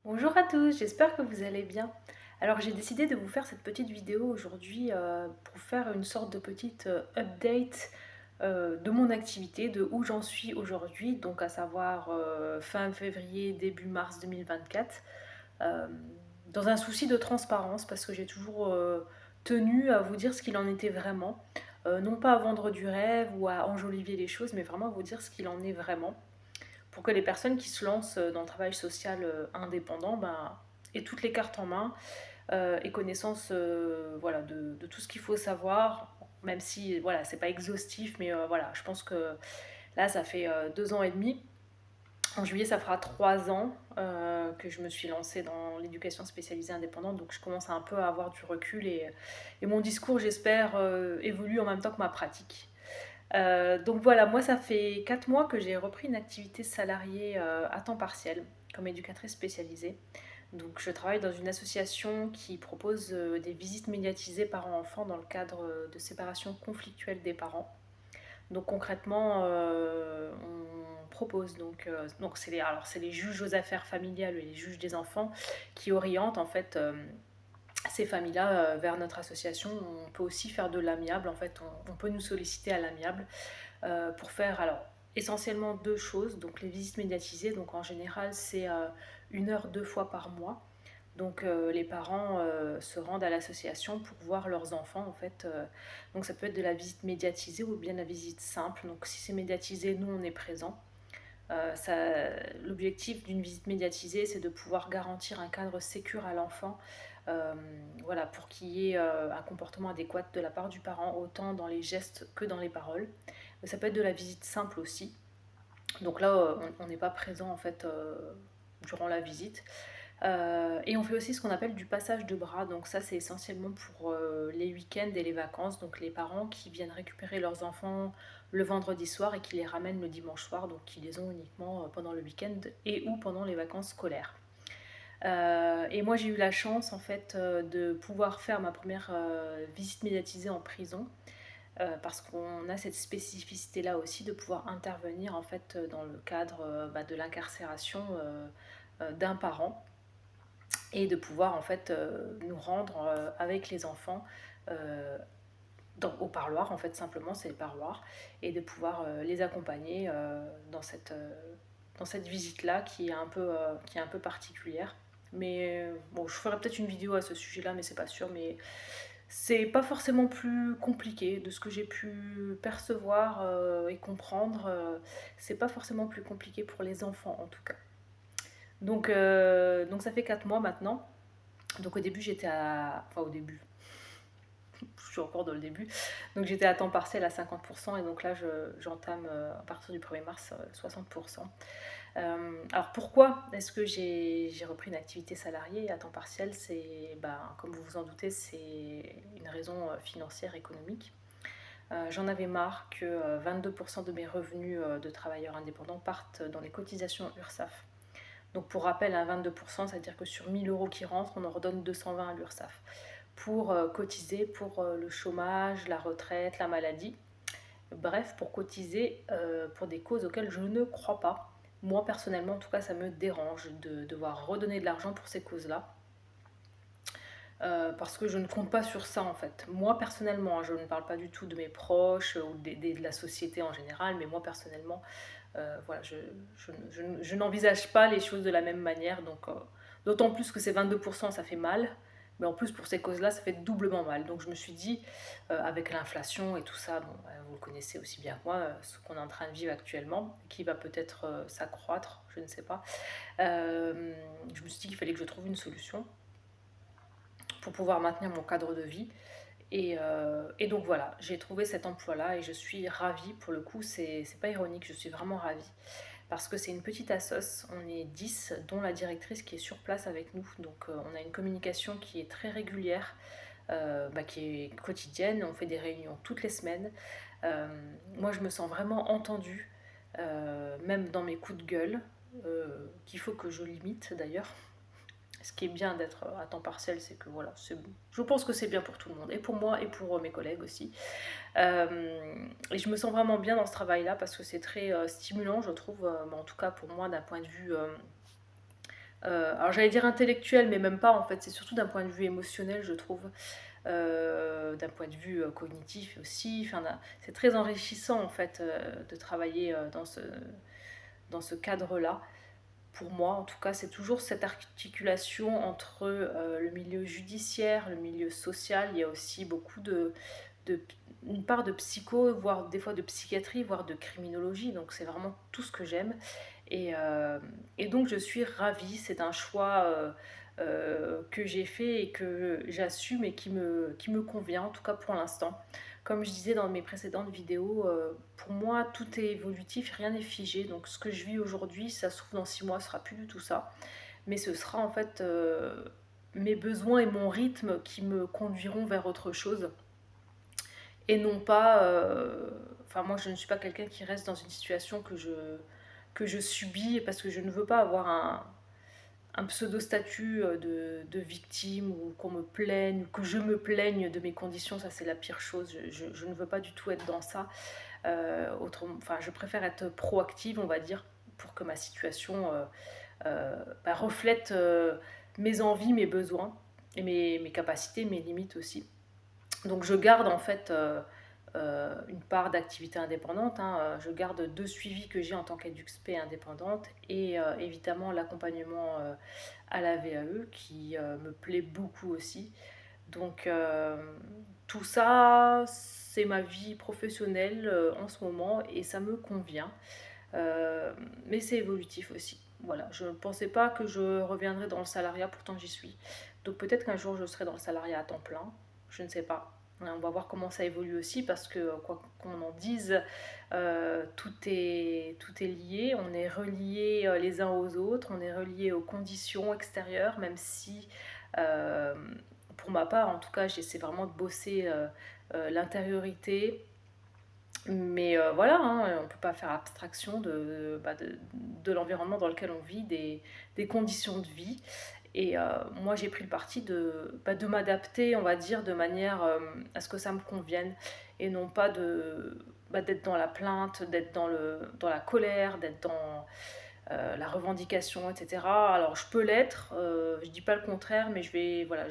Bonjour à tous, j'espère que vous allez bien. Alors j'ai décidé de vous faire cette petite vidéo aujourd'hui pour faire une sorte de petite update de mon activité, de où j'en suis aujourd'hui, donc à savoir fin février, début mars 2024, euh, dans un souci de transparence parce que j'ai toujours tenu à vous dire ce qu'il en était vraiment. Non pas à vendre du rêve ou à enjoliver les choses, mais vraiment à vous dire ce qu'il en est vraiment pour que les personnes qui se lancent dans le travail social indépendant aient toutes les cartes en main et connaissance voilà, de tout ce qu'il faut savoir, même si voilà, c'est pas exhaustif, mais voilà, je pense que là, ça fait 2 ans et demi. En juillet, ça fera 3 ans que je me suis lancée dans l'éducation spécialisée indépendante, donc je commence un peu à avoir du recul et mon discours, j'espère, évolue en même temps que ma pratique. Donc voilà, moi ça fait 4 mois que j'ai repris une activité salariée à temps partiel comme éducatrice spécialisée. Donc je travaille dans une association qui propose des visites médiatisées parents-enfants dans le cadre de séparation conflictuelle des parents. Donc concrètement, on propose donc c'est les juges aux affaires familiales et les juges des enfants qui orientent en fait ces familles-là vers notre association. On peut aussi faire de l'amiable, en fait on peut nous solliciter à l'amiable pour faire alors essentiellement deux choses. Donc les visites médiatisées, donc en général c'est 1 heure 2 fois par mois. Donc les parents se rendent à l'association pour voir leurs enfants en fait. Donc ça peut être de la visite médiatisée ou bien la visite simple. Donc si c'est médiatisé, nous on est présent. L'objectif d'une visite médiatisée, c'est de pouvoir garantir un cadre sécur à l'enfant, euh, voilà, pour qu'il y ait un comportement adéquat de la part du parent, autant dans les gestes que dans les paroles. Mais ça peut être de la visite simple aussi. Donc là, on n'est pas présent en fait durant la visite. Et on fait aussi ce qu'on appelle du passage de bras. Donc ça, c'est essentiellement pour les week-ends et les vacances. Donc les parents qui viennent récupérer leurs enfants le vendredi soir et qui les ramènent le dimanche soir. Donc qui les ont uniquement pendant le week-end et ou pendant les vacances scolaires. Et moi, j'ai eu la chance en fait de pouvoir faire ma première visite médiatisée en prison. Parce qu'on a cette spécificité là aussi de pouvoir intervenir en fait dans le cadre de l'incarcération d'un parent et de pouvoir en fait nous rendre avec les enfants au parloir, en fait simplement c'est le parloir, et de pouvoir les accompagner dans cette visite là qui est un peu particulière. Mais bon, je ferai peut-être une vidéo à ce sujet là, mais c'est pas sûr. Mais c'est pas forcément plus compliqué de ce que j'ai pu percevoir et comprendre. C'est pas forcément plus compliqué pour les enfants en tout cas. Donc ça fait 4 mois maintenant. Donc au début j'étais à... Enfin au début, je suis encore dans le début. Donc j'étais à temps partiel à 50% et donc là j'entame à partir du 1er mars 60%. Alors pourquoi est-ce que j'ai repris une activité salariée à temps partiel? C'est, comme vous vous en doutez, c'est une raison financière, économique. J'en avais marre que 22% de mes revenus de travailleurs indépendants partent dans les cotisations URSSAF. Donc pour rappel, à 22%, c'est-à-dire que sur 1000 euros qui rentrent, on en redonne 220 à l'URSSAF pour cotiser pour le chômage, la retraite, la maladie. Bref, pour cotiser pour des causes auxquelles je ne crois pas. Moi personnellement, en tout cas, ça me dérange de devoir redonner de l'argent pour ces causes-là. Parce que je ne compte pas sur ça en fait. Moi personnellement, je ne parle pas du tout de mes proches ou de la société en général, mais moi personnellement, voilà, je n'envisage pas les choses de la même manière. Donc, d'autant plus que ces 22%, ça fait mal. Mais en plus, pour ces causes-là, ça fait doublement mal. Donc je me suis dit, avec l'inflation et tout ça, bon, vous le connaissez aussi bien que moi, ce qu'on est en train de vivre actuellement, qui va peut-être s'accroître, je ne sais pas. Je me suis dit qu'il fallait que je trouve une solution pour pouvoir maintenir mon cadre de vie. Et donc voilà, j'ai trouvé cet emploi-là et je suis ravie. Pour le coup, c'est pas ironique, je suis vraiment ravie. Parce que c'est une petite assoce, on est 10, dont la directrice qui est sur place avec nous. Donc on a une communication qui est très régulière, qui est quotidienne. On fait des réunions toutes les semaines. Euh, Moi, je me sens vraiment entendue, même dans mes coups de gueule, qu'il faut que je limite d'ailleurs. Ce qui est bien d'être à temps partiel, c'est que voilà, je pense que c'est bien pour tout le monde, et pour moi et pour mes collègues aussi. Et je me sens vraiment bien dans ce travail-là parce que c'est très stimulant, je trouve, en tout cas pour moi d'un point de vue alors j'allais dire intellectuel, mais même pas en fait, c'est surtout d'un point de vue émotionnel, je trouve, d'un point de vue cognitif aussi. Enfin, c'est très enrichissant en fait de travailler dans ce cadre-là. Pour moi, en tout cas, c'est toujours cette articulation entre le milieu judiciaire, le milieu social. Il y a aussi beaucoup de une part de psycho, voire des fois de psychiatrie, voire de criminologie. Donc c'est vraiment tout ce que j'aime. Et, euh, et donc je suis ravie. C'est un choix que j'ai fait et que j'assume et qui me convient, en tout cas pour l'instant. Comme je disais dans mes précédentes vidéos, pour moi tout est évolutif, rien n'est figé. Donc ce que je vis aujourd'hui, ça se trouve dans 6 mois, ce sera plus du tout ça. Mais ce sera en fait mes besoins et mon rythme qui me conduiront vers autre chose et non pas. Enfin, moi, je ne suis pas quelqu'un qui reste dans une situation que je subis parce que je ne veux pas avoir un pseudo-statut de victime ou qu'on me plaigne, ou que je me plaigne de mes conditions. Ça, c'est la pire chose. Je ne veux pas du tout être dans ça. Enfin, je préfère être proactive, on va dire, pour que ma situation reflète mes envies, mes besoins et mes capacités, mes limites aussi. Donc je garde en fait une part d'activité indépendante, hein. Je garde 2 suivis que j'ai en tant qu'EduxP indépendante et évidemment l'accompagnement à la VAE qui me plaît beaucoup aussi. Donc tout ça, c'est ma vie professionnelle en ce moment et ça me convient. Mais c'est évolutif aussi. Voilà, je ne pensais pas que je reviendrais dans le salariat, pourtant j'y suis. Donc peut-être qu'un jour je serai dans le salariat à temps plein, je ne sais pas. On va voir comment ça évolue aussi parce que quoi qu'on en dise, tout est lié, on est reliés les uns aux autres, on est reliés aux conditions extérieures, même si euh, pour ma part en tout cas j'essaie vraiment de bosser l'intériorité, mais voilà, hein, on ne peut pas faire abstraction de l'environnement dans lequel on vit, des conditions de vie. Et moi, j'ai pris le parti de m'adapter, on va dire, de manière à ce que ça me convienne. Et non pas d'être dans la plainte, d'être dans la colère, d'être dans la revendication, etc. Alors, je peux l'être, je ne dis pas le contraire, mais je vais, voilà,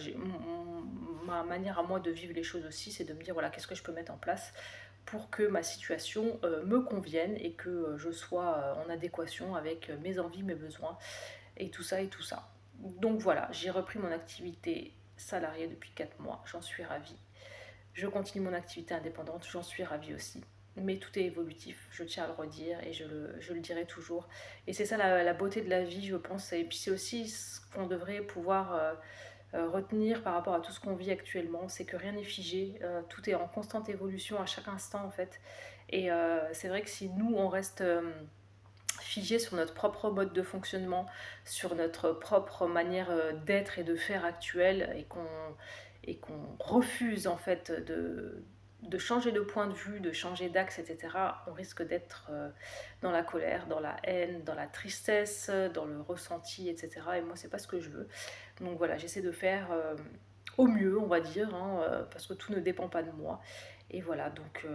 ma manière à moi de vivre les choses aussi, c'est de me dire, voilà, qu'est-ce que je peux mettre en place pour que ma situation me convienne et que je sois en adéquation avec mes envies, mes besoins et tout ça et tout ça. Donc voilà, j'ai repris mon activité salariée depuis 4 mois, j'en suis ravie. Je continue mon activité indépendante, j'en suis ravie aussi. Mais tout est évolutif, je tiens à le redire et je le dirai toujours. Et c'est ça la beauté de la vie, je pense. Et puis c'est aussi ce qu'on devrait pouvoir retenir par rapport à tout ce qu'on vit actuellement, c'est que rien n'est figé, tout est en constante évolution à chaque instant en fait. Et c'est vrai que si nous on reste figé sur notre propre mode de fonctionnement, sur notre propre manière d'être et de faire actuelle, et qu'on refuse en fait de changer de point de vue, de changer d'axe, etc., on risque d'être dans la colère, dans la haine, dans la tristesse, dans le ressenti, etc. Et moi, c'est pas ce que je veux. Donc voilà, j'essaie de faire au mieux, on va dire, hein, parce que tout ne dépend pas de moi. Et voilà, donc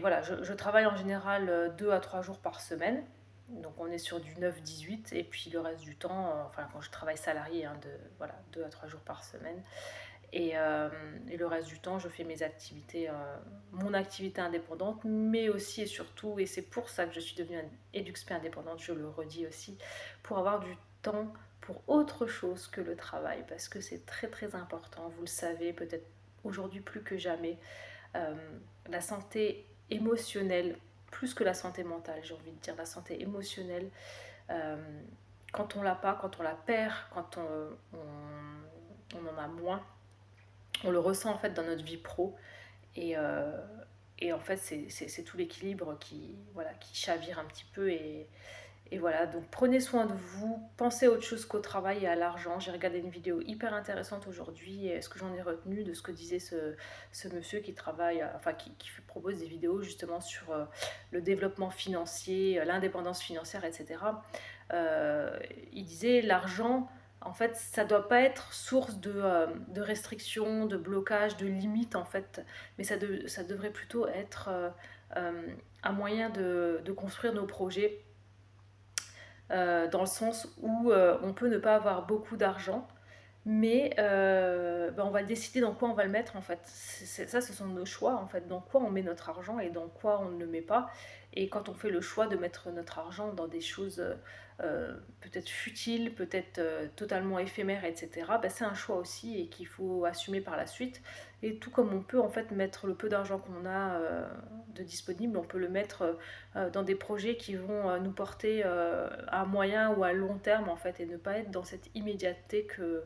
voilà, je travaille en général 2 à 3 jours par semaine. Donc on est sur du 9-18 et puis le reste du temps, enfin quand je travaille salarié, hein, voilà, 2 à 3 jours par semaine. Et le reste du temps, je fais mes activités, mon activité indépendante, mais aussi et surtout, et c'est pour ça que je suis devenue EduxP indépendante, je le redis aussi, pour avoir du temps pour autre chose que le travail, parce que c'est très très important, vous le savez, peut-être aujourd'hui plus que jamais, euh, la santé émotionnelle, plus que la santé mentale, j'ai envie de dire, la santé émotionnelle, euh, quand on l'a pas, quand on la perd, quand on en a moins, on le ressent en fait dans notre vie pro et, et en fait c'est tout l'équilibre voilà, qui chavire un petit peu et voilà, donc prenez soin de vous, pensez à autre chose qu'au travail et à l'argent. J'ai regardé une vidéo hyper intéressante aujourd'hui et ce que j'en ai retenu de ce que disait ce monsieur qui travaille, enfin qui propose des vidéos justement sur le développement financier, l'indépendance financière, etc. Il disait l'argent, en fait, ça doit pas être source de restrictions, de blocages, de limites, en fait, mais ça devrait plutôt être un moyen de construire nos projets dans le sens où on peut ne pas avoir beaucoup d'argent, mais bah, on va décider dans quoi on va le mettre en fait. Ça, ce sont nos choix en fait, dans quoi on met notre argent et dans quoi on ne le met pas. Et quand on fait le choix de mettre notre argent dans des choses peut-être futiles, peut-être totalement éphémères, etc., bah, c'est un choix aussi et qu'il faut assumer par la suite. Et tout comme on peut en fait mettre le peu d'argent qu'on a de disponible, on peut le mettre dans des projets qui vont nous porter à moyen ou à long terme en fait, et ne pas être dans cette immédiateté que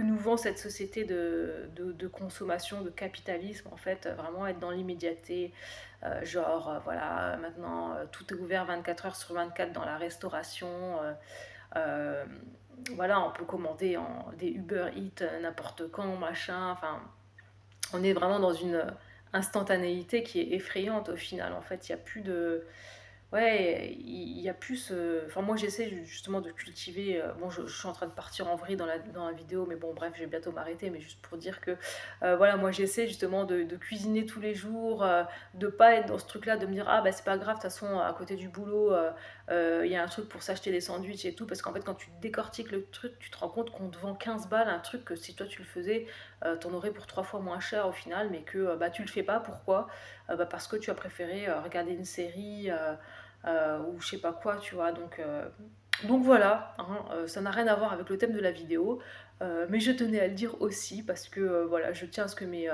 nous vend cette société de consommation, de capitalisme, en fait, vraiment être dans l'immédiateté, voilà, maintenant tout est ouvert 24 heures sur 24 dans la restauration, euh, voilà, on peut commander des Uber Eats n'importe quand, machin, enfin, on est vraiment dans une instantanéité qui est effrayante au final, en fait, il n'y a plus de... Ouais, il y a plus. Enfin, moi, j'essaie justement de cultiver. Bon, je suis en train de partir en vrille dans la vidéo, mais bon, bref, je vais bientôt m'arrêter. Mais juste pour dire que, voilà, moi, j'essaie justement de cuisiner tous les jours, de pas être dans ce truc-là, de me dire, ah, bah, c'est pas grave, de toute façon, à côté du boulot, il y a un truc pour s'acheter des sandwichs et tout. Parce qu'en fait, quand tu décortiques le truc, tu te rends compte qu'on te vend 15 balles un truc que si toi tu le faisais, t'en aurais pour 3 fois moins cher au final, mais que bah, tu le fais pas. Pourquoi? Bah, parce que tu as préféré regarder une série. Ou je sais pas quoi, tu vois. Donc voilà, hein, ça n'a rien à voir avec le thème de la vidéo, mais je tenais à le dire aussi parce que voilà, je tiens à ce que mes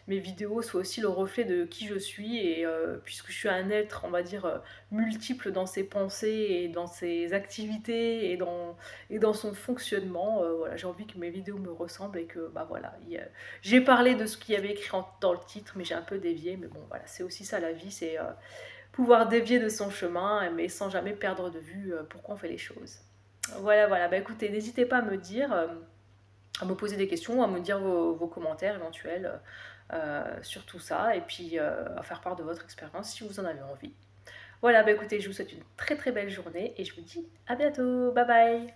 vidéos soient aussi le reflet de qui je suis et puisque je suis un être, on va dire, multiple dans ses pensées et dans ses activités et dans son fonctionnement, voilà, j'ai envie que mes vidéos me ressemblent et que, bah voilà, j'ai parlé de ce qu'il y avait écrit dans le titre, mais j'ai un peu dévié, mais bon, voilà, c'est aussi ça la vie, c'est pouvoir dévier de son chemin, mais sans jamais perdre de vue pourquoi on fait les choses. Voilà, voilà. Bah écoutez, n'hésitez pas à me dire, à me poser des questions, à me dire vos commentaires éventuels sur tout ça, et puis à faire part de votre expérience si vous en avez envie. Voilà, bah écoutez, je vous souhaite une très très belle journée, et je vous dis à bientôt. Bye bye.